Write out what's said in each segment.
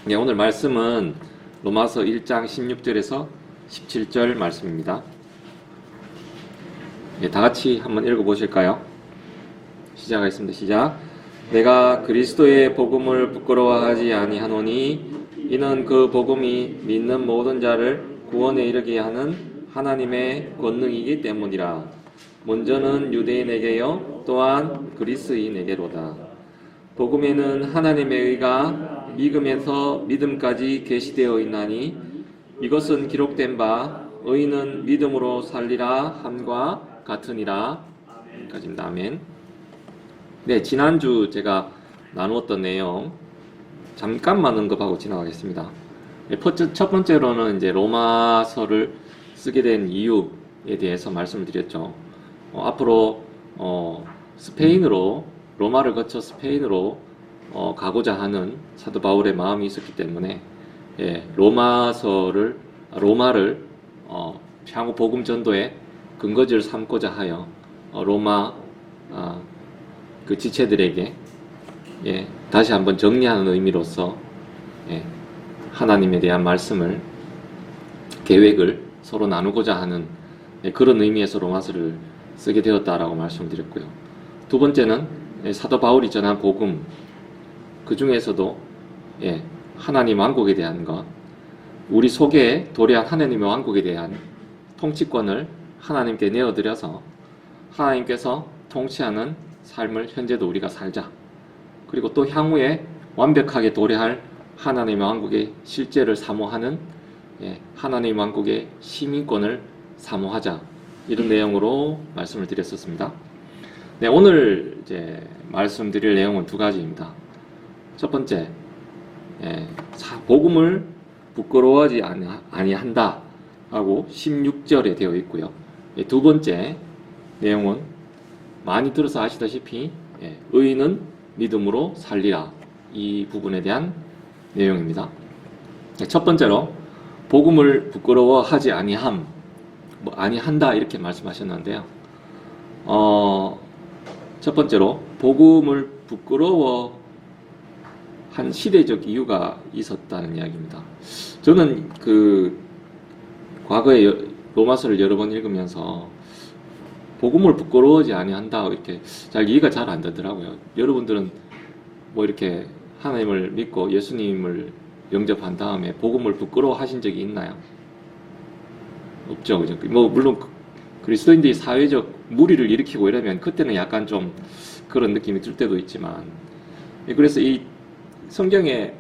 네, 오늘 말씀은 로마서 1장 16절에서 17절 말씀입니다. 네, 다 같이 한번 읽어보실까요? 시작하겠습니다. 시작. 내가 그리스도의 복음을 부끄러워하지 아니하노니 이는 그 복음이 믿는 모든 자를 구원에 이르게 하는 하나님의 권능이기 때문이라. 먼저는 유대인에게요 또한 그리스인에게로다. 복음에는 하나님의 의가 믿음에서 믿음까지 계시되어 있나니 이것은 기록된 바 의인은 믿음으로 살리라 함과 같으니라. 여기까지입니다. 아멘. 네, 지난주 제가 나누었던 내용 잠깐만 언급하고 지나가겠습니다. 첫 번째로는 이제 로마서를 쓰게 된 이유에 대해서 말씀을 드렸죠. 앞으로 스페인으로 로마를 거쳐 스페인으로 가고자 하는 사도 바울의 마음이 있었기 때문에 로마를 향후 복음 전도의 근거지를 삼고자 하여 로마 그 지체들에게 다시 한번 정리하는 의미로서 하나님에 대한 말씀을 계획을 서로 나누고자 하는 그런 의미에서 로마서를 쓰게 되었다라고 말씀을 드렸고요. 두 번째는 사도 바울이 전한 복음, 그 중에서도 하나님 왕국에 대한 것, 우리 속에 도래한 하나님의 왕국에 대한 통치권을 하나님께 내어드려서 하나님께서 통치하는 삶을 현재도 우리가 살자. 그리고 또 향후에 완벽하게 도래할 하나님의 왕국의 실제를 사모하는 하나님의 왕국의 시민권을 사모하자. 이런 내용으로 말씀을 드렸었습니다. 네, 오늘 이제 말씀드릴 내용은 두 가지입니다. 첫 번째, 복음을 부끄러워하지 아니한다 하고 16절에 되어 있고요. 두 번째 내용은 많이 들어서 아시다시피 의인은 믿음으로 살리라, 이 부분에 대한 내용입니다. 첫 번째로 복음을 부끄러워하지 아니한다 이렇게 말씀하셨는데요. 첫 번째로 복음을 부끄러워한 시대적 이유가 있었다는 이야기입니다. 저는 과거에 로마서를 여러 번 읽으면서 복음을 부끄러워하지 아니한다 이렇게 이해가 잘 안 되더라고요. 여러분들은 뭐 이렇게 하나님을 믿고 예수님을 영접한 다음에 복음을 부끄러워하신 적이 있나요? 없죠. 그죠? 물론 그리스도인들이 사회적 무리를 일으키고 이러면 그때는 약간 좀 그런 느낌이 들 때도 있지만, 그래서 이 성경에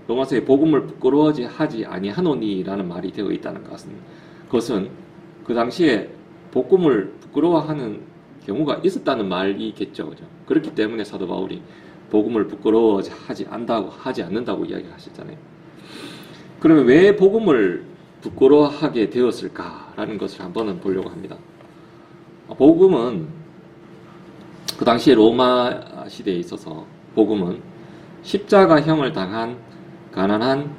로마서에 복음을 부끄러워하지 아니하노니라는 말이 되어 있다는 것은 그 당시에 복음을 부끄러워하는 경우가 있었다는 말이겠죠. 그죠? 그렇기 때문에 사도 바울이 복음을 부끄러워하지 않는다고 이야기하셨잖아요. 그러면 왜 복음을 부끄러워하게 되었을까라는 것을 한번 보려고 합니다. 복음은 그 당시에 로마 시대에 있어서 복음은 십자가형을 당한 가난한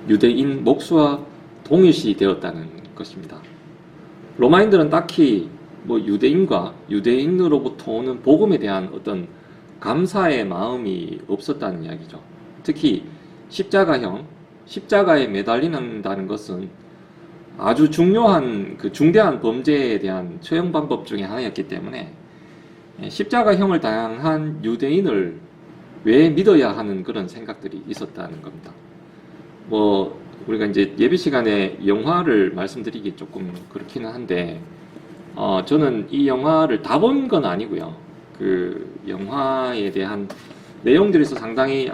유대인 목수와 동일시 되었다는 것입니다. 로마인들은 딱히 유대인으로부터 오는 복음에 대한 어떤 감사의 마음이 없었다는 이야기죠. 특히 십자가에 매달린다는 것은 아주 중요한 중대한 범죄에 대한 처형 방법 중에 하나였기 때문에 십자가형을 당한 유대인을 왜 믿어야 하는 그런 생각들이 있었다는 겁니다. 우리가 이제 예배 시간에 영화를 말씀드리기 조금 그렇기는 한데, 저는 이 영화를 다 본 건 아니고요. 그 영화에 대한 내용들에서 상당히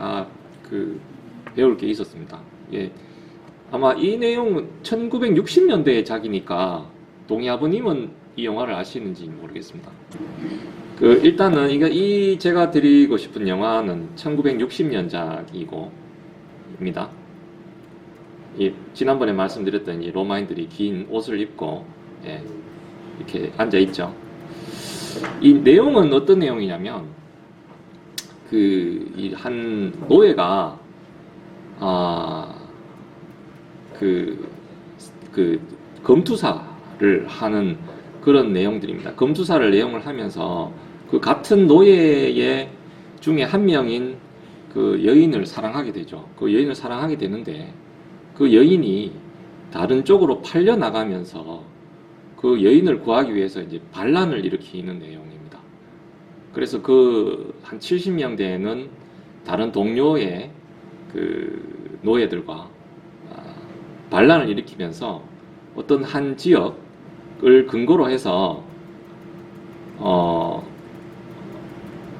배울 게 있었습니다. 아마 이 내용은 1960년대의 작이니까 동희 아버님은 이 영화를 아시는지 모르겠습니다. 일단은 제가 드리고 싶은 영화는 1960년작이고 입니다. 지난번에 말씀드렸던 이 로마인들이 긴 옷을 입고 이렇게 앉아 있죠. 이 내용은 어떤 내용이냐면 한 노예가 검투사를 하는 그런 내용들입니다. 검투사를 내용을 하면서 그 같은 노예 중에 한 명인 그 여인을 사랑하게 되죠. 그 여인을 사랑하게 되는데 그 여인이 다른 쪽으로 팔려 나가면서 그 여인을 구하기 위해서 이제 반란을 일으키는 내용입니다. 그래서 그 한 70명 되는 다른 동료의 그 노예들과 반란을 일으키면서 어떤 한 지역을 근거로 해서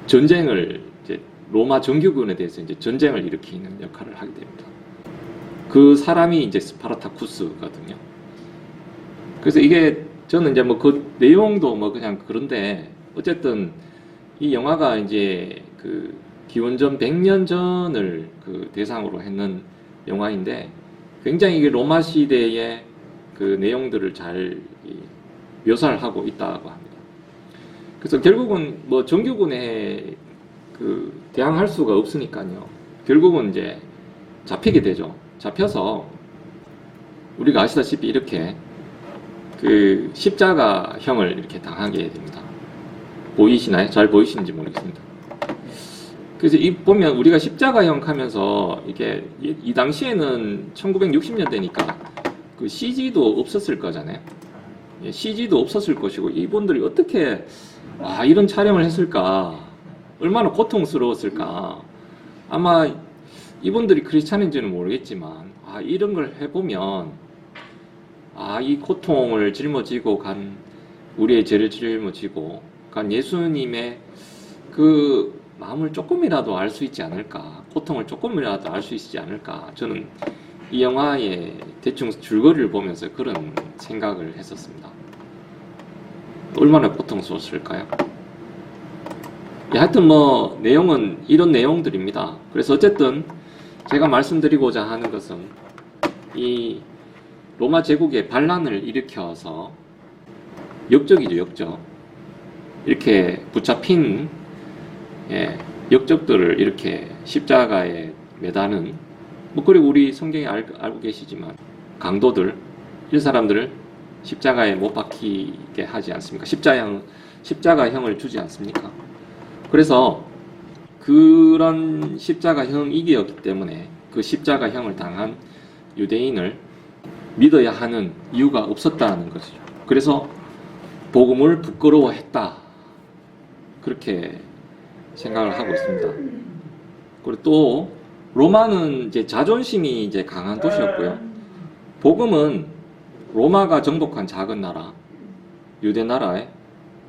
전쟁을 이제 로마 정규군에 대해서 이제 전쟁을 일으키는 역할을 하게 됩니다. 그 사람이 이제 스파르타쿠스거든요. 그래서 이게 저는 이제 뭐 그 내용도 뭐 그냥 그런데 어쨌든 이 영화가 이제 그 기원전 100년 전을 그 대상으로 했는 영화인데 굉장히 이게 로마 시대의 그 내용들을 잘 묘사를 하고 있다고 합니다. 그래서 결국은 뭐 정규군에 그 대항할 수가 없으니까요. 결국은 이제 잡히게 되죠. 잡혀서 우리가 아시다시피 이렇게 그 십자가형을 이렇게 당하게 됩니다. 보이시나요? 잘 보이시는지 모르겠습니다. 그래서 이 보면 우리가 십자가형 하면서 이게 이 당시에는 1960년대니까 그 CG도 없었을 거잖아요. CG도 없었을 것이고 이분들이 어떻게 이런 촬영을 했을까? 얼마나 고통스러웠을까? 아마 이분들이 크리스찬인지는 모르겠지만 이런 걸 해보면 이 고통을 짊어지고 간 우리의 죄를 짊어지고 간 예수님의 그 마음을 조금이라도 알 수 있지 않을까, 고통을 조금이라도 알 수 있지 않을까, 저는 이 영화의 대충 줄거리를 보면서 그런 생각을 했었습니다. 얼마나 고통스러웠을까요? 하여튼 뭐 내용은 이런 내용들입니다. 그래서 어쨌든 제가 말씀드리고자 하는 것은 이 로마 제국의 반란을 일으켜서 역적이죠, 역적. 이렇게 붙잡힌 역적들을 이렇게 십자가에 매다는 그리고 우리 성경에 알고 계시지만 강도들, 이 사람들을 십자가에 못 박히게 하지 않습니까? 십자가형을 주지 않습니까? 그래서 그런 십자가형이기였기 때문에 그 십자가형을 당한 유대인을 믿어야 하는 이유가 없었다는 것이죠. 그래서 복음을 부끄러워했다. 그렇게 생각을 하고 있습니다. 그리고 또 로마는 이제 자존심이 이제 강한 도시였고요. 복음은 로마가 정복한 작은 나라, 유대 나라의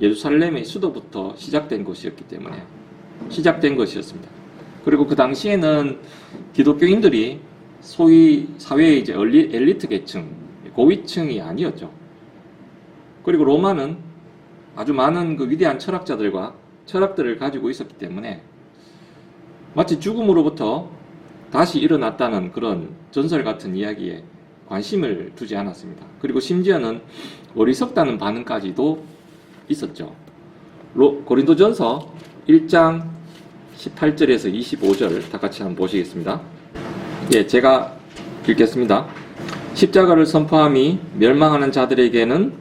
예루살렘의 수도부터 시작된 것이었습니다. 그리고 그 당시에는 기독교인들이 소위 사회의 이제 엘리트 계층, 고위층이 아니었죠. 그리고 로마는 아주 많은 그 위대한 철학들을 가지고 있었기 때문에 마치 죽음으로부터 다시 일어났다는 그런 전설 같은 이야기에 관심을 두지 않았습니다. 그리고 심지어는 어리석다는 반응까지도 있었죠. 고린도전서 1장 18절에서 25절 다 같이 한번 보시겠습니다. 제가 읽겠습니다. 십자가를 선포함이 멸망하는 자들에게는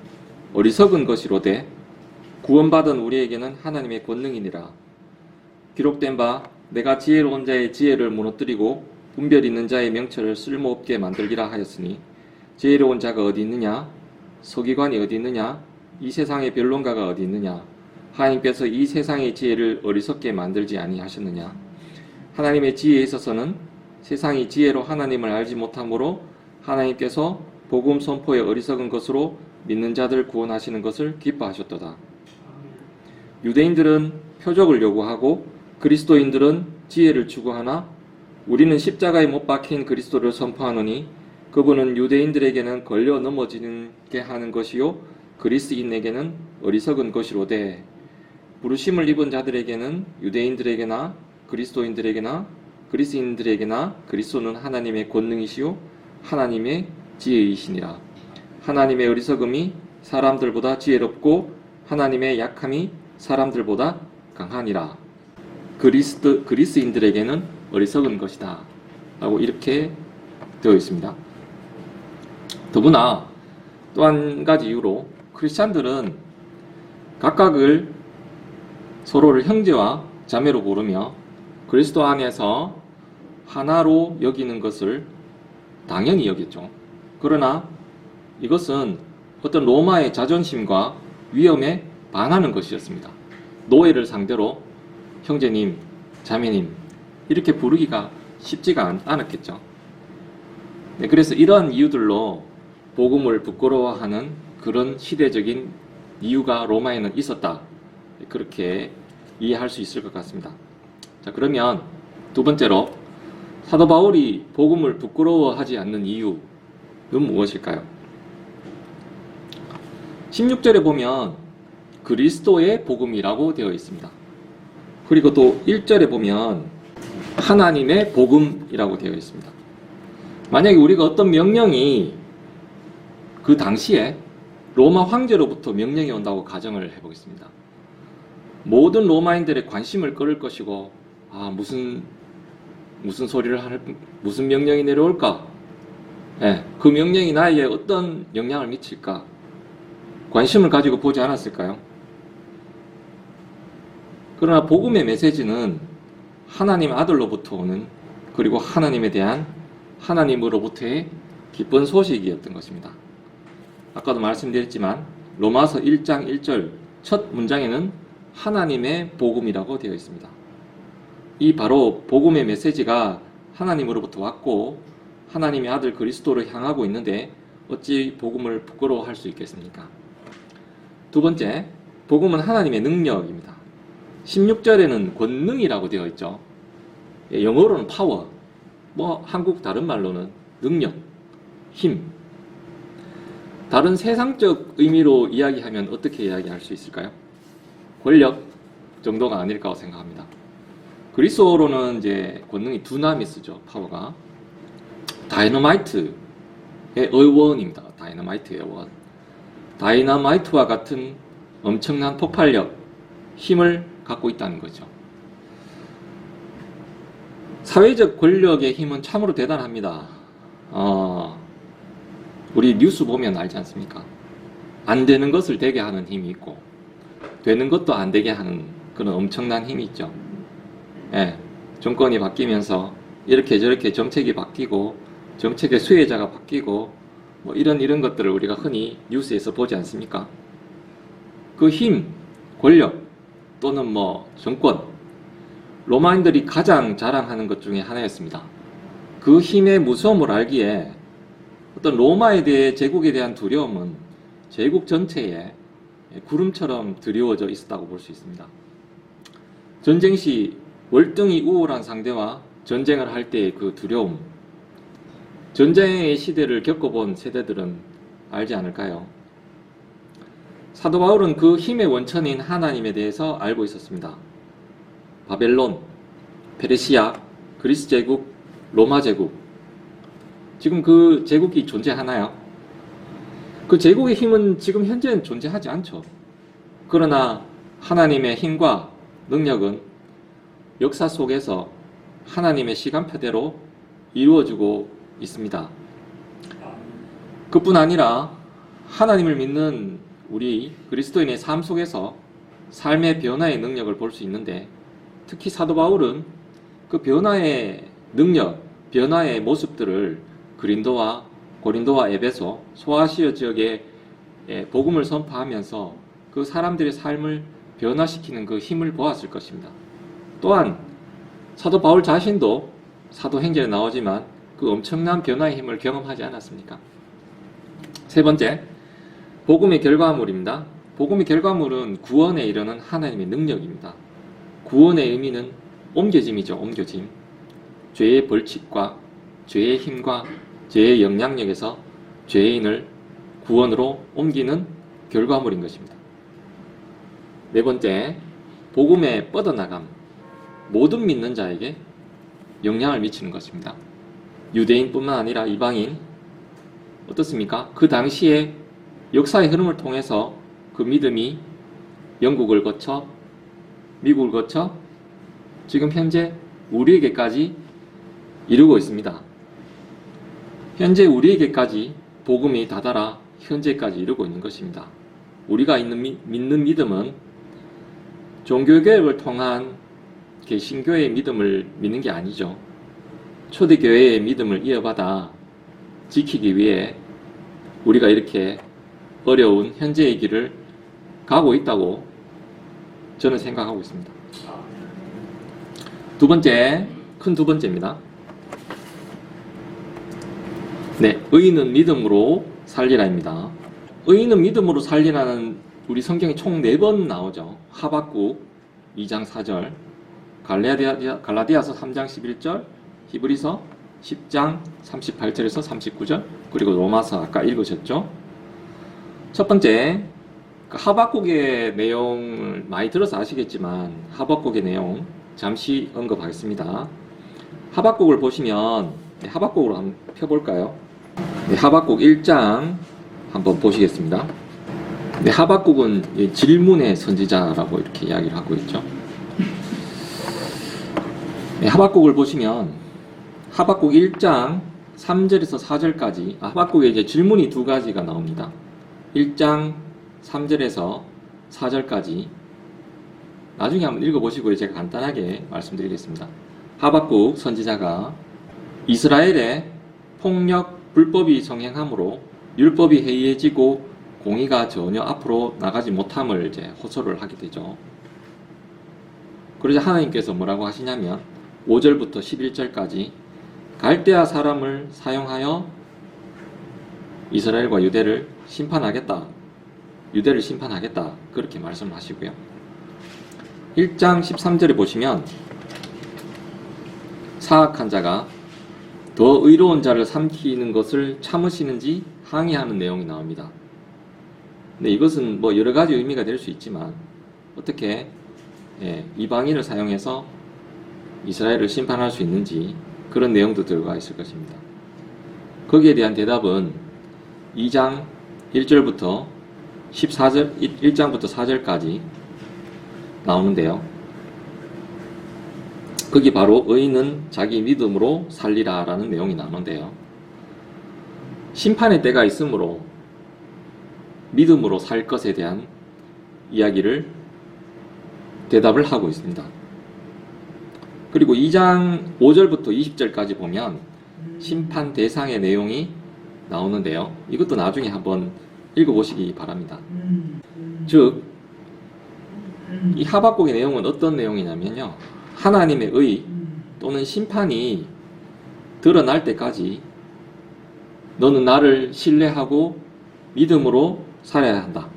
어리석은 것이로되 구원받은 우리에게는 하나님의 권능이니라. 기록된 바 내가 지혜로운 자의 지혜를 무너뜨리고 분별 있는 자의 명철을 쓸모없게 만들기라 하였으니 지혜로운 자가 어디 있느냐? 서기관이 어디 있느냐? 이 세상의 변론가가 어디 있느냐? 하나님께서 이 세상의 지혜를 어리석게 만들지 아니하셨느냐? 하나님의 지혜에 있어서는 세상이 지혜로 하나님을 알지 못하므로 하나님께서 복음 선포의 어리석은 것으로 믿는 자들 구원하시는 것을 기뻐하셨도다. 유대인들은 표적을 요구하고 그리스도인들은 지혜를 추구하나 우리는 십자가에 못 박힌 그리스도를 선포하노니 그분은 유대인들에게는 걸려 넘어지게 하는 것이요 그리스인에게는 어리석은 것이로되 부르심을 입은 자들에게는 유대인들에게나 그리스도인들에게나 그리스인들에게나 그리스도는 하나님의 권능이시요 하나님의 지혜이시니라. 하나님의 어리석음이 사람들보다 지혜롭고 하나님의 약함이 사람들보다 강하니라. 그리스인들에게는 어리석은 것이다 라고 이렇게 되어 있습니다. 더구나 또 한 가지 이유로 크리스찬들은 각각을 서로를 형제와 자매로 부르며 그리스도 안에서 하나로 여기는 것을 당연히 여겼죠. 그러나 이것은 어떤 로마의 자존심과 위험에 반하는 것이었습니다. 노예를 상대로 형제님, 자매님 이렇게 부르기가 쉽지가 않았겠죠. 네, 그래서 이러한 이유들로 복음을 부끄러워하는 그런 시대적인 이유가 로마에는 있었다. 그렇게 이해할 수 있을 것 같습니다. 자, 그러면 두 번째로 사도 바울이 복음을 부끄러워하지 않는 이유는 무엇일까요? 16절에 보면 그리스도의 복음이라고 되어 있습니다. 그리고 또 1절에 보면 하나님의 복음이라고 되어 있습니다. 만약에 우리가 어떤 명령이 그 당시에 로마 황제로부터 명령이 온다고 가정을 해보겠습니다. 모든 로마인들의 관심을 끌을 것이고, 무슨 소리를 무슨 명령이 내려올까? 그 명령이 나에게 어떤 영향을 미칠까? 관심을 가지고 보지 않았을까요? 그러나 복음의 메시지는 하나님 아들로부터 오는, 그리고 하나님에 대한 하나님으로부터의 기쁜 소식이었던 것입니다. 아까도 말씀드렸지만 로마서 1장 1절 첫 문장에는 하나님의 복음이라고 되어 있습니다. 이 바로 복음의 메시지가 하나님으로부터 왔고 하나님의 아들 그리스도를 향하고 있는데 어찌 복음을 부끄러워할 수 있겠습니까? 두 번째, 복음은 하나님의 능력입니다. 16절에는 권능이라고 되어 있죠. 영어로는 파워, 한국 다른 말로는 능력, 힘. 다른 세상적 의미로 이야기하면 어떻게 이야기할 수 있을까요? 권력 정도가 아닐까 생각합니다. 그리스어로는 이제 권능이 두나미스죠. 파워가 다이너마이트의 어원입니다. 다이너마이트의 어원. 다이너마이트와 같은 엄청난 폭발력, 힘을 갖고 있다는 거죠. 사회적 권력의 힘은 참으로 대단합니다. 우리 뉴스 보면 알지 않습니까? 안 되는 것을 되게 하는 힘이 있고 되는 것도 안 되게 하는 그런 엄청난 힘이 있죠. 정권이 바뀌면서 이렇게 저렇게 정책이 바뀌고 정책의 수혜자가 바뀌고 이런 것들을 우리가 흔히 뉴스에서 보지 않습니까? 그 힘, 권력 또는 정권, 로마인들이 가장 자랑하는 것 중에 하나였습니다. 그 힘의 무서움을 알기에 어떤 로마에 대해 제국에 대한 두려움은 제국 전체에 구름처럼 드리워져 있었다고 볼 수 있습니다. 전쟁 시 월등히 우월한 상대와 전쟁을 할 때의 그 두려움, 전쟁의 시대를 겪어본 세대들은 알지 않을까요? 사도 바울은 그 힘의 원천인 하나님에 대해서 알고 있었습니다. 바벨론, 페르시아, 그리스 제국, 로마 제국, 지금 그 제국이 존재하나요? 그 제국의 힘은 지금 현재는 존재하지 않죠. 그러나 하나님의 힘과 능력은 역사 속에서 하나님의 시간표대로 이루어지고 있습니다. 그뿐 아니라 하나님을 믿는 우리 그리스도인의 삶 속에서 삶의 변화의 능력을 볼 수 있는데 특히 사도 바울은 그 변화의 능력, 변화의 모습들을 고린도와 에베소, 소아시아 지역에 복음을 선포하면서 그 사람들의 삶을 변화시키는 그 힘을 보았을 것입니다. 또한 사도 바울 자신도 사도행전에 나오지만 그 엄청난 변화의 힘을 경험하지 않았습니까? 세 번째, 복음의 결과물입니다. 복음의 결과물은 구원에 이르는 하나님의 능력입니다. 구원의 의미는 옮겨짐이죠. 옮겨짐. 죄의 벌칙과 죄의 힘과 죄의 영향력에서 죄인을 구원으로 옮기는 결과물인 것입니다. 네 번째, 복음의 뻗어나감. 모든 믿는 자에게 영향을 미치는 것입니다. 유대인뿐만 아니라 이방인, 어떻습니까? 그 당시에 역사의 흐름을 통해서 그 믿음이 영국을 거쳐 미국을 거쳐 지금 현재 우리에게까지 이르고 있습니다. 현재 우리에게까지 복음이 다다라 현재까지 이르고 있는 것입니다. 우리가 믿는 믿음은 종교개혁을 통한 개신교의 믿음을 믿는 게 아니죠. 초대교회의 믿음을 이어받아 지키기 위해 우리가 이렇게 어려운 현재의 길을 가고 있다고 저는 생각하고 있습니다. 두 번째, 큰 두 번째입니다. 네, 의인은 믿음으로 살리라입니다. 의인은 믿음으로 살리라는 우리 성경에 총 4번 나오죠. 하박국 2장 4절, 갈라디아서 3장 11절, 히브리서 10장 38절에서 39절, 그리고 로마서 아까 읽으셨죠? 첫 번째, 하박국의 내용을 많이 들어서 아시겠지만 하박국의 내용 잠시 언급하겠습니다. 하박국을 보시면 하박국으로 한번 펴볼까요? 네, 하박국 1장 한번 보시겠습니다. 네, 하박국은 질문의 선지자라고 이렇게 이야기를 하고 있죠. 네, 하박국을 보시면 하박국 1장 3절에서 4절까지 하박국에 이제 질문이 두 가지가 나옵니다. 1장 3절에서 4절까지 나중에 한번 읽어보시고 제가 간단하게 말씀드리겠습니다. 하박국 선지자가 이스라엘의 폭력, 불법이 성행함으로 율법이 해이해지고 공의가 전혀 앞으로 나가지 못함을 이제 호소를 하게 되죠. 그러자 하나님께서 뭐라고 하시냐면 5절부터 11절까지 갈대아 사람을 사용하여 이스라엘과 유대를 심판하겠다. 유대를 심판하겠다. 그렇게 말씀을 하시고요. 1장 13절에 보시면 사악한 자가 더 의로운 자를 삼키는 것을 참으시는지 항의하는 내용이 나옵니다. 근데 이것은 뭐 여러 가지 의미가 될 수 있지만 어떻게 이방인을 사용해서 이스라엘을 심판할 수 있는지 그런 내용도 들어가 있을 것입니다. 거기에 대한 대답은 2장 1절부터 1장부터 4절까지 나오는데요. 거기 바로 의인은 자기 믿음으로 살리라 라는 내용이 나오는데요. 심판의 때가 있으므로 믿음으로 살 것에 대한 이야기를 대답을 하고 있습니다. 그리고 2장 5절부터 20절까지 보면 심판 대상의 내용이 나오는데요. 이것도 나중에 한번 읽어보시기 바랍니다. 즉, 이 하박국의 내용은 어떤 내용이냐면요. 하나님의 의 또는 심판이 드러날 때까지 너는 나를 신뢰하고 믿음으로 살아야 한다.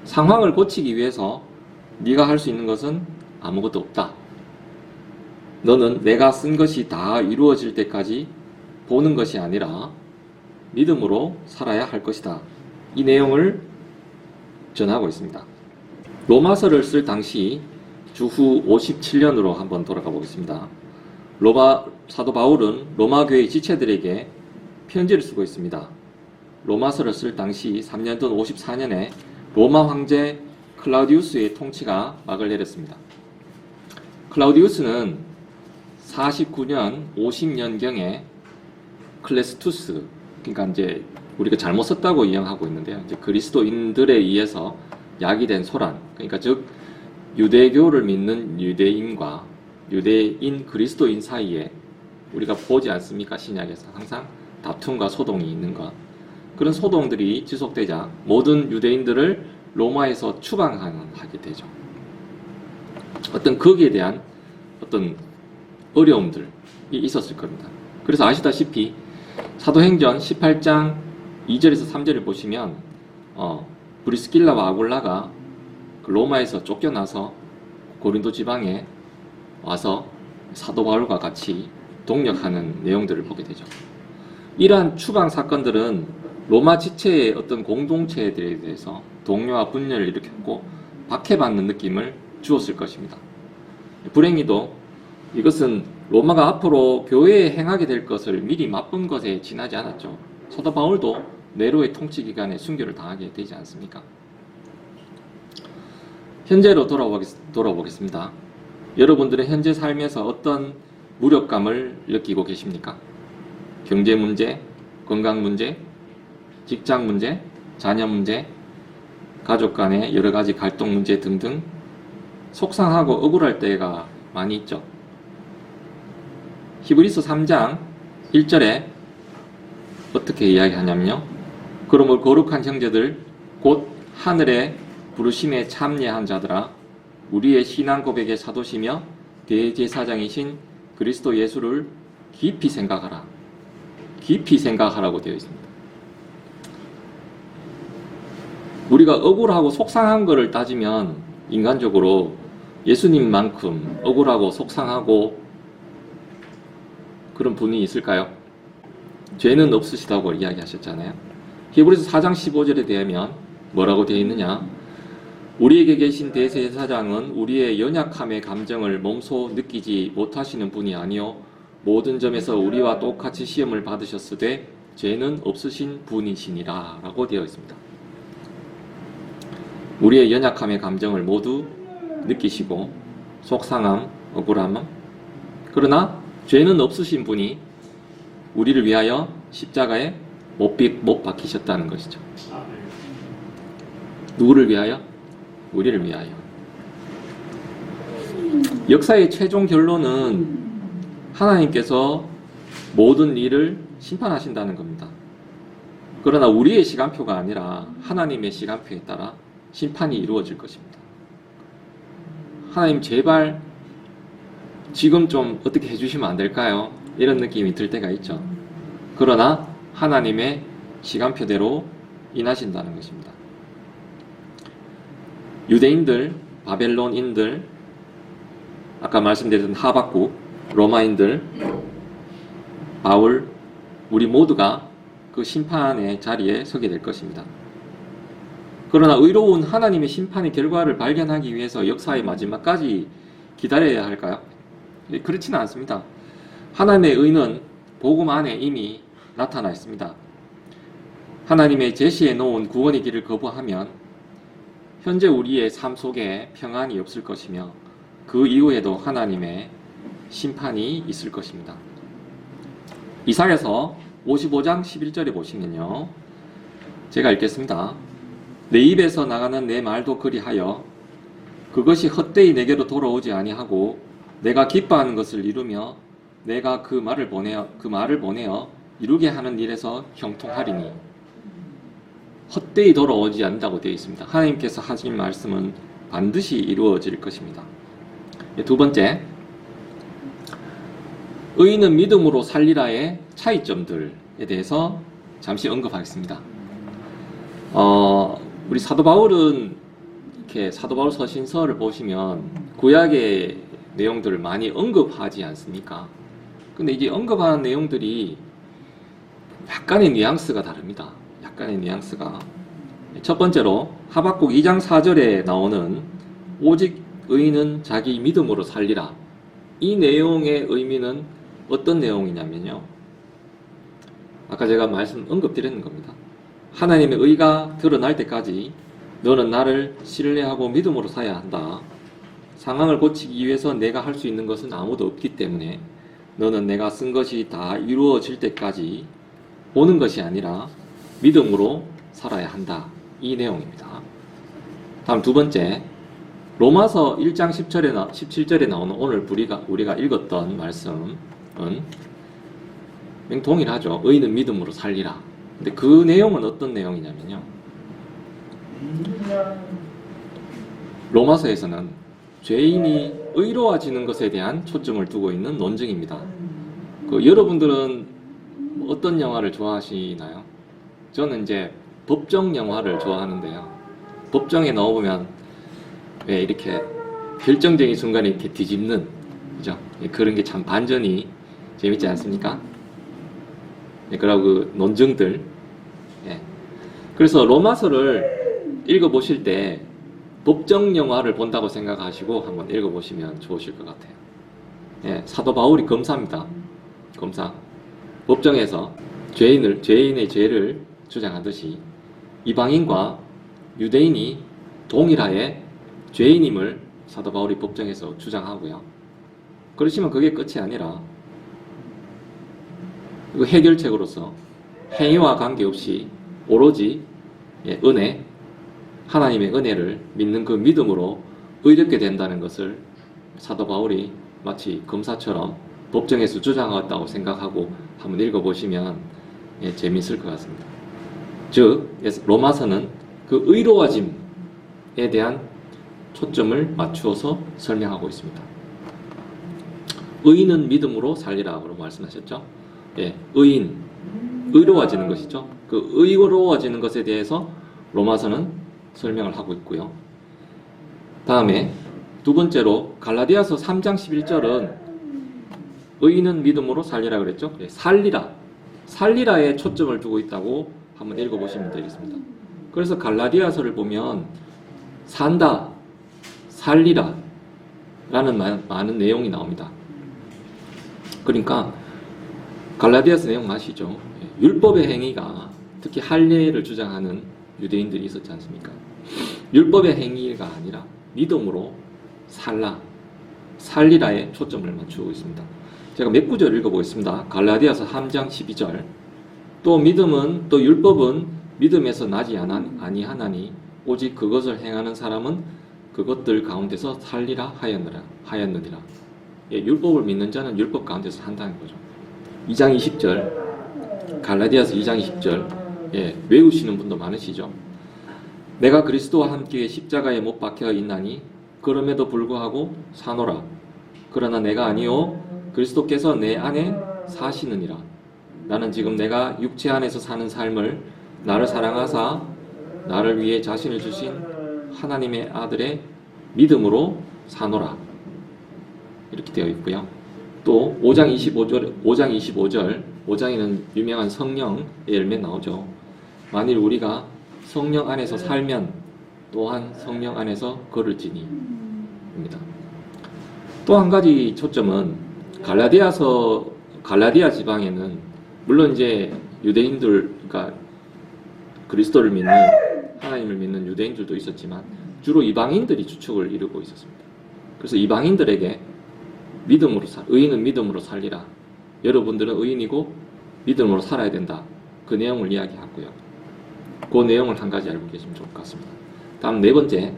상황을 고치기 위해서 네가 할 수 있는 것은 아무것도 없다. 너는 내가 쓴 것이 다 이루어질 때까지 보는 것이 아니라 믿음으로 살아야 할 것이다. 이 내용을 전하고 있습니다. 로마서를 쓸 당시 주후 57년으로 한번 돌아가 보겠습니다. 사도 바울은 로마 교회 지체들에게 편지를 쓰고 있습니다. 로마서를 쓸 당시 3년 전 54년에 로마 황제 클라우디우스의 통치가 막을 내렸습니다. 클라우디우스는 49년 50년경에 클레스투스, 그러니까 이제 우리가 잘못 썼다고 이야기하고 있는데요. 이제 그리스도인들에 의해서 야기된 소란, 그러니까 즉 유대교를 믿는 유대인과 유대인 그리스도인 사이에 우리가 보지 않습니까? 신약에서 항상 다툼과 소동이 있는 것. 그런 소동들이 지속되자 모든 유대인들을 로마에서 추방하게 되죠. 어떤 거기에 대한 어떤 어려움들이 있었을 겁니다. 그래서 아시다시피 사도행전 18장 2절에서 3절을 보시면 브리스길라와 아굴라가 로마에서 쫓겨나서 고린도 지방에 와서 사도 바울과 같이 동력하는 내용들을 보게 되죠. 이러한 추방 사건들은 로마 지체의 어떤 공동체들에 대해서 동요와 분열을 일으켰고 박해받는 느낌을 주었을 것입니다. 불행히도 이것은 로마가 앞으로 교회에 행하게 될 것을 미리 맛본 것에 지나지 않았죠. 사도 바울도 네로의 통치 기간에 순교를 당하게 되지 않습니까? 현재로 돌아보겠습니다. 여러분들은 현재 삶에서 어떤 무력감을 느끼고 계십니까? 경제 문제, 건강 문제, 직장 문제, 자녀 문제, 가족 간의 여러 가지 갈등 문제 등등 속상하고 억울할 때가 많이 있죠. 히브리서 3장 1절에 어떻게 이야기하냐면요. 그러므로 거룩한 형제들 곧 하늘의 부르심에 참여한 자들아, 우리의 신앙 고백의 사도시며 대제사장이신 그리스도 예수를 깊이 생각하라. 깊이 생각하라고 되어 있습니다. 우리가 억울하고 속상한 것을 따지면 인간적으로 예수님만큼 억울하고 속상하고 그런 분이 있을까요? 죄는 없으시다고 이야기하셨잖아요. 히브리서 4장 15절에 대하면 뭐라고 되어 있느냐? 우리에게 계신 대제사장은 우리의 연약함의 감정을 몸소 느끼지 못하시는 분이 아니요 모든 점에서 우리와 똑같이 시험을 받으셨으되 죄는 없으신 분이시니라 라고 되어 있습니다. 우리의 연약함의 감정을 모두 느끼시고 속상함, 억울함, 그러나 죄는 없으신 분이 우리를 위하여 십자가에 못 박히셨다는 것이죠. 누구를 위하여? 우리를 위하여. 역사의 최종 결론은 하나님께서 모든 일을 심판하신다는 겁니다. 그러나 우리의 시간표가 아니라 하나님의 시간표에 따라 심판이 이루어질 것입니다. 하나님 제발 지금 좀 어떻게 해주시면 안 될까요? 이런 느낌이 들 때가 있죠. 그러나 하나님의 시간표대로 인하신다는 것입니다. 유대인들, 바벨론인들, 아까 말씀드렸던 하박국, 로마인들, 바울, 우리 모두가 그 심판의 자리에 서게 될 것입니다. 그러나 의로운 하나님의 심판의 결과를 발견하기 위해서 역사의 마지막까지 기다려야 할까요? 그렇지는 않습니다. 하나님의 의는 복음 안에 이미 나타나 있습니다. 하나님의 제시해 놓은 구원의 길을 거부하면 현재 우리의 삶 속에 평안이 없을 것이며 그 이후에도 하나님의 심판이 있을 것입니다. 이사야서 55장 11절에 보시면요. 제가 읽겠습니다. 내 입에서 나가는 내 말도 그리하여 그것이 헛되이 내게로 돌아오지 아니하고 내가 기뻐하는 것을 이루며 내가 그 말을 보내어 이루게 하는 일에서 형통하리니. 헛되이 돌아오지 않는다고 되어 있습니다. 하나님께서 하신 말씀은 반드시 이루어질 것입니다. 두 번째, 의인은 믿음으로 살리라의 차이점들에 대해서 잠시 언급하겠습니다. 우리 사도 바울은 이렇게 사도 바울 서신서를 보시면 구약의 내용들을 많이 언급하지 않습니까? 근데 이제 언급하는 내용들이 약간의 뉘앙스가 다릅니다. 약간의 뉘앙스가. 첫 번째로 하박국 2장 4절에 나오는 오직 의인은 자기 믿음으로 살리라. 이 내용의 의미는 어떤 내용이냐면요. 아까 제가 언급드리는 겁니다. 하나님의 의가 드러날 때까지 너는 나를 신뢰하고 믿음으로 살아야 한다. 상황을 고치기 위해서 내가 할 수 있는 것은 아무도 없기 때문에 너는 내가 쓴 것이 다 이루어질 때까지 보는 것이 아니라 믿음으로 살아야 한다. 이 내용입니다. 다음 두 번째, 로마서 1장 17절에 나오는 오늘 우리가 읽었던 말씀은 동일하죠. 의인은 믿음으로 살리라. 근데 그 내용은 어떤 내용이냐면요. 로마서에서는 죄인이 의로워지는 것에 대한 초점을 두고 있는 논증입니다. 여러분들은 어떤 영화를 좋아하시나요? 저는 이제 법정 영화를 좋아하는데요. 법정에 넣어보면 왜 이렇게 결정적인 순간에 이렇게 뒤집는, 그죠? 그런 게 참 반전이 재밌지 않습니까? 그리고 그 논증들. 그래서 로마서를 읽어보실 때 법정 영화를 본다고 생각하시고 한번 읽어보시면 좋으실 것 같아요. 사도 바울이 검사입니다. 검사. 법정에서 죄인의 죄를 주장하듯이 이방인과 유대인이 동일하게 죄인임을 사도 바울이 법정에서 주장하고요. 그렇지만 그게 끝이 아니라 그 해결책으로서 행위와 관계없이 오로지 은혜, 하나님의 은혜를 믿는 그 믿음으로 의롭게 된다는 것을 사도 바울이 마치 검사처럼 법정에서 주장하였다고 생각하고 한번 읽어보시면 재미있을 것 같습니다. 즉 로마서는 그 의로워짐에 대한 초점을 맞추어서 설명하고 있습니다. 의인은 믿음으로 살리라고 말씀하셨죠. 의인, 의로워지는 것이죠. 그 의로워지는 것에 대해서 로마서는 설명을 하고 있고요. 다음에 두 번째로 갈라디아서 3장 11절은 의인은 믿음으로 살리라 그랬죠. 살리라에 초점을 두고 있다고 한번 읽어보시면 되겠습니다. 그래서 갈라디아서를 보면 산다, 살리라 라는 많은 내용이 나옵니다. 그러니까 갈라디아서 내용 아시죠? 율법의 행위가, 특히 할례를 주장하는 유대인들이 있었지 않습니까? 율법의 행위가 아니라 믿음으로 살리라에 초점을 맞추고 있습니다. 제가 몇 구절 읽어보겠습니다. 갈라디아서 3장 12절. 또 믿음은, 또 율법은 믿음에서 나지 아니하나니 오직 그것을 행하는 사람은 그것들 가운데서 살리라 하였느니라. 율법을 믿는 자는 율법 가운데서 산다는 거죠. 2장 20절, 갈라디아서 2장 20절, 외우시는 분도 많으시죠. 내가 그리스도와 함께 십자가에 못 박혀 있나니 그럼에도 불구하고 사노라. 그러나 내가 아니요 그리스도께서 내 안에 사시느니라. 나는 지금 내가 육체 안에서 사는 삶을 나를 사랑하사 나를 위해 자신을 주신 하나님의 아들의 믿음으로 사노라. 이렇게 되어 있고요. 또 5장 25절, 5장에는 유명한 성령의 열매 나오죠. 만일 우리가 성령 안에서 살면 또한 성령 안에서 걸을지니 입니다. 또 한 가지 초점은 갈라디아 지방에는 물론 이제 유대인들, 그러니까 그리스도를 믿는, 하나님을 믿는 유대인들도 있었지만 주로 이방인들이 주축을 이루고 있었습니다. 그래서 이방인들에게 의인은 믿음으로 살리라. 여러분들은 의인이고 믿음으로 살아야 된다. 그 내용을 이야기하고요. 그 내용을 한 가지 알고 계시면 좋을 것 같습니다. 다음 네 번째,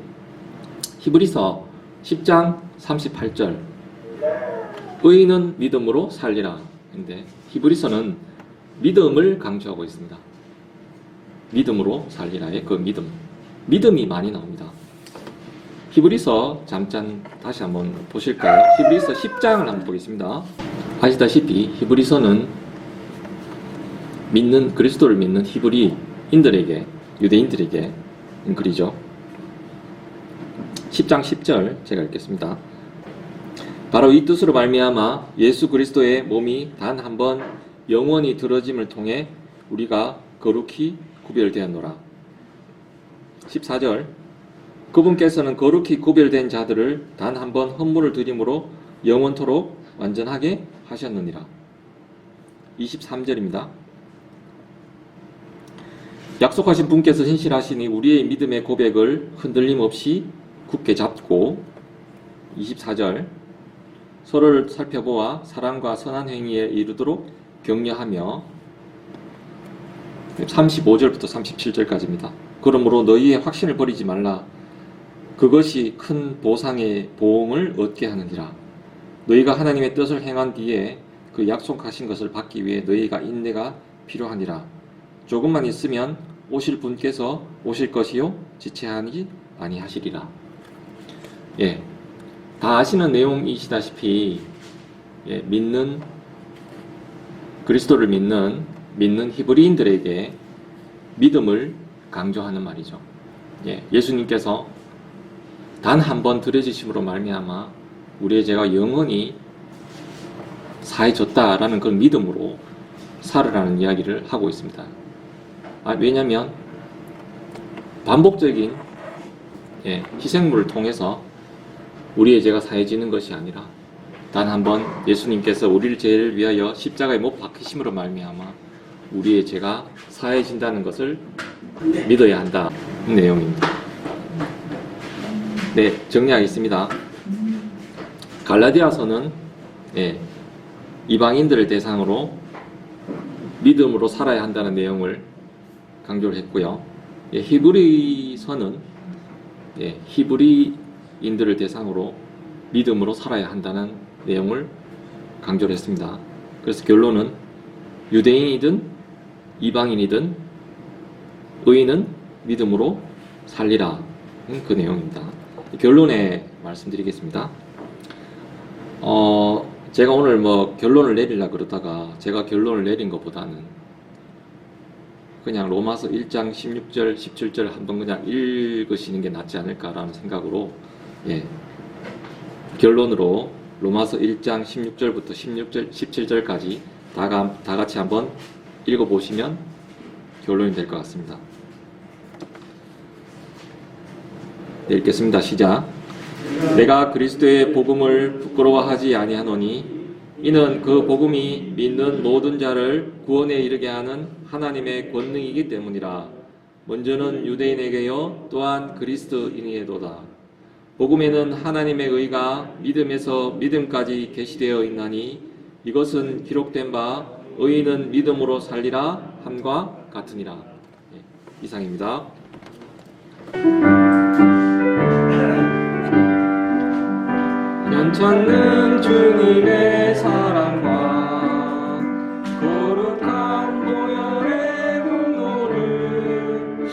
히브리서 10장 38절. 의인은 믿음으로 살리라. 근데 히브리서는 믿음을 강조하고 있습니다. 믿음으로 살리라의 그 믿음이 많이 나옵니다. 히브리서 잠깐 다시 한번 보실까요? 히브리서 10장을 한번 보겠습니다. 아시다시피 히브리서는 그리스도를 믿는 히브리인들에게, 유대인들에게 글이죠. 10장 10절 제가 읽겠습니다. 바로 이 뜻으로 말미암아 예수 그리스도의 몸이 단 한 번 영원히 들어짐을 통해 우리가 거룩히 구별되었노라. 14절. 그분께서는 거룩히 구별된 자들을 단 한 번 헌물을 드림으로 영원토록 완전하게 하셨느니라. 23절입니다. 약속하신 분께서 신실하시니 우리의 믿음의 고백을 흔들림 없이 굳게 잡고. 24절. 서로를 살펴보아 사랑과 선한 행위에 이르도록 격려하며. 35절부터 37절까지입니다. 그러므로 너희의 확신을 버리지 말라. 그것이 큰 보상의 보응을 얻게 하느니라. 너희가 하나님의 뜻을 행한 뒤에 그 약속하신 것을 받기 위해 너희가 인내가 필요하니라. 조금만 있으면 오실 분께서 오실 것이요 지체하지 아니하시리라. 다 아시는 내용이시다시피 그리스도를 믿는 히브리인들에게 믿음을 강조하는 말이죠. 예수님께서 단 한 번 들여지심으로 말미암아 우리의 죄가 영원히 사해졌다라는 그런 믿음으로 살으라는 이야기를 하고 있습니다. 왜냐하면 반복적인 희생물을 통해서 우리의 죄가 사해지는 것이 아니라 단 한 번 예수님께서 우리의 죄를 위하여 십자가에 못 박히심으로 말미암아 우리의 죄가 사해진다는 것을 믿어야 한다는 내용입니다. 정리하겠습니다. 갈라디아서는 이방인들을 대상으로 믿음으로 살아야 한다는 내용을 강조를 했고요. 히브리서는 히브리인들을 대상으로 믿음으로 살아야 한다는 내용을 강조를 했습니다. 그래서 결론은 유대인이든 이방인이든 의인은 믿음으로 살리라 그 내용입니다. 결론에 말씀드리겠습니다. 제가 오늘 결론을 내리려고 그러다가 제가 결론을 내린 것보다는 그냥 로마서 1장 16절 17절 한번 그냥 읽으시는 게 낫지 않을까라는 생각으로 결론으로 로마서 1장 16절부터 17절까지 다 같이 한번 읽어보시면 결론이 될 것 같습니다. 네, 읽겠습니다. 시작. 내가 그리스도의 복음을 부끄러워하지 아니하노니 이는 그 복음이 믿는 모든 자를 구원에 이르게 하는 하나님의 권능이기 때문이라. 먼저는 유대인에게요 또한 그리스도인에게도다. 복음에는 하나님의 의가 믿음에서 믿음까지 계시되어 있나니 이것은 기록된 바 의인은 믿음으로 살리라 함과 같으니라. 이상입니다. 연찮는 주님의 사랑과 거룩한 보혈의 분노를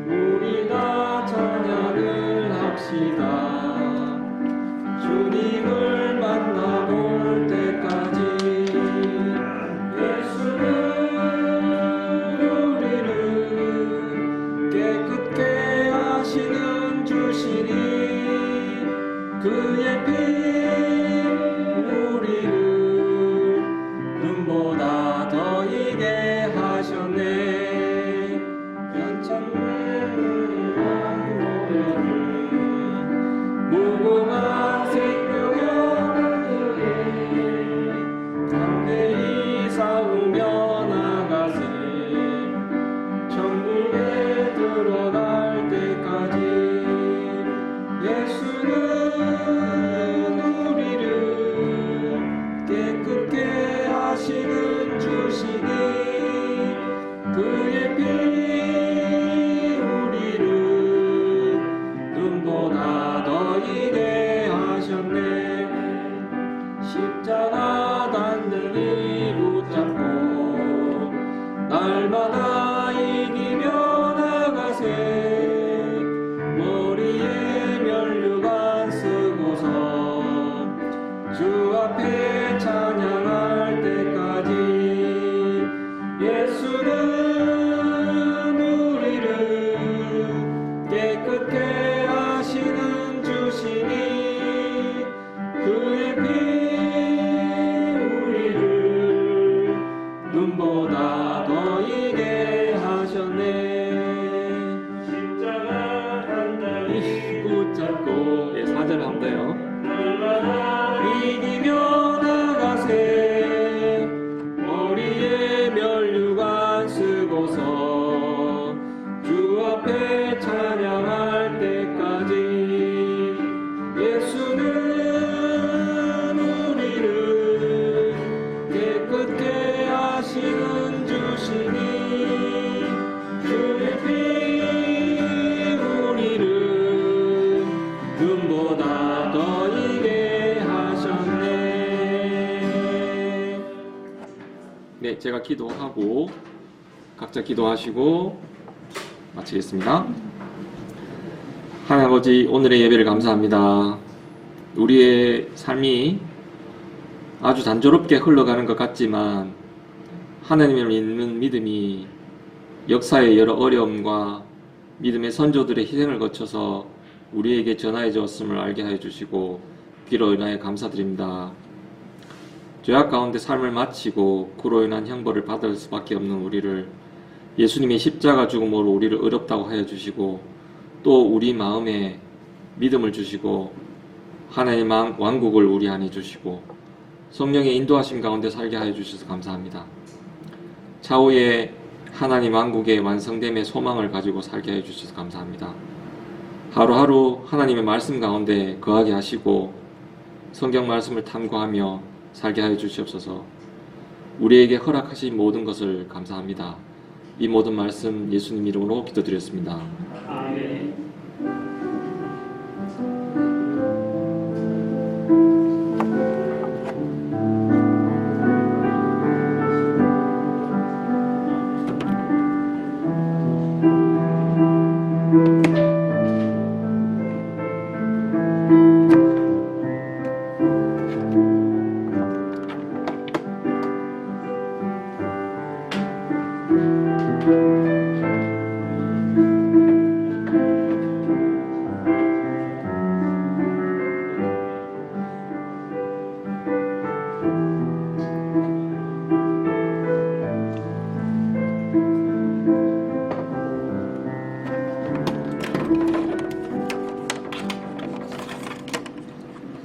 우리 다 찬양을 합시다. 주님을 만나볼 때까지 예수는 우리를 깨끗게 하시는 주시니 그의 피 우리를 눈보다 더 이게 하셨네. 연찬는 보혈을 무궁한 생명의 담대히 싸우며 나가세. 천국에 들어갈 때까지 예수는 우리를 깨끗게 하시는 주시니 그의 피 우리를 눈보다 더 이게 하셨네. 십자가 단단히 붙잡고 날마다 이기며 나가세. 머리에 면류관 쓰고서 주 앞에 찬양할 때까지 예수는 우리를 깨끗게 하시는 주시니 그의 피 우리를 눈보다 더 이게 하셨네. 십자가 단단히 붙잡고 4절 한대요. 이기며 나가세. 머리에 면류관 쓰고서 주 앞에 찬양할 때까지 예수는 우리를 깨끗게 하시는 주시니 그의 피 우리를 눈보다 더 이게 하셨네. 네, 제가 기도하고 각자 기도하시고 마치겠습니다. 하나님 아버지, 오늘의 예배를 감사합니다. 우리의 삶이 아주 단조롭게 흘러가는 것 같지만 하나님을 믿는 믿음이 역사의 여러 어려움과 믿음의 선조들의 희생을 거쳐서 우리에게 전하여 주었음을 알게 하여 주시고 비로 인하여 감사드립니다. 죄악 가운데 삶을 마치고 그로 인한 형벌을 받을 수밖에 없는 우리를 예수님의 십자가 죽음으로 우리를 의롭다고 하여 주시고 또 우리 마음에 믿음을 주시고 하나님의 왕국을 우리 안에 주시고 성령의 인도하심 가운데 살게 하여 주셔서 감사합니다. 차후에 하나님 왕국의 완성됨의 소망을 가지고 살게 해 주셔서 감사합니다. 하루하루 하나님의 말씀 가운데 거하게 하시고 성경 말씀을 탐구하며 살게 하여 주시옵소서. 우리에게 허락하신 모든 것을 감사합니다. 이 모든 말씀 예수님 이름으로 기도드렸습니다. 아멘.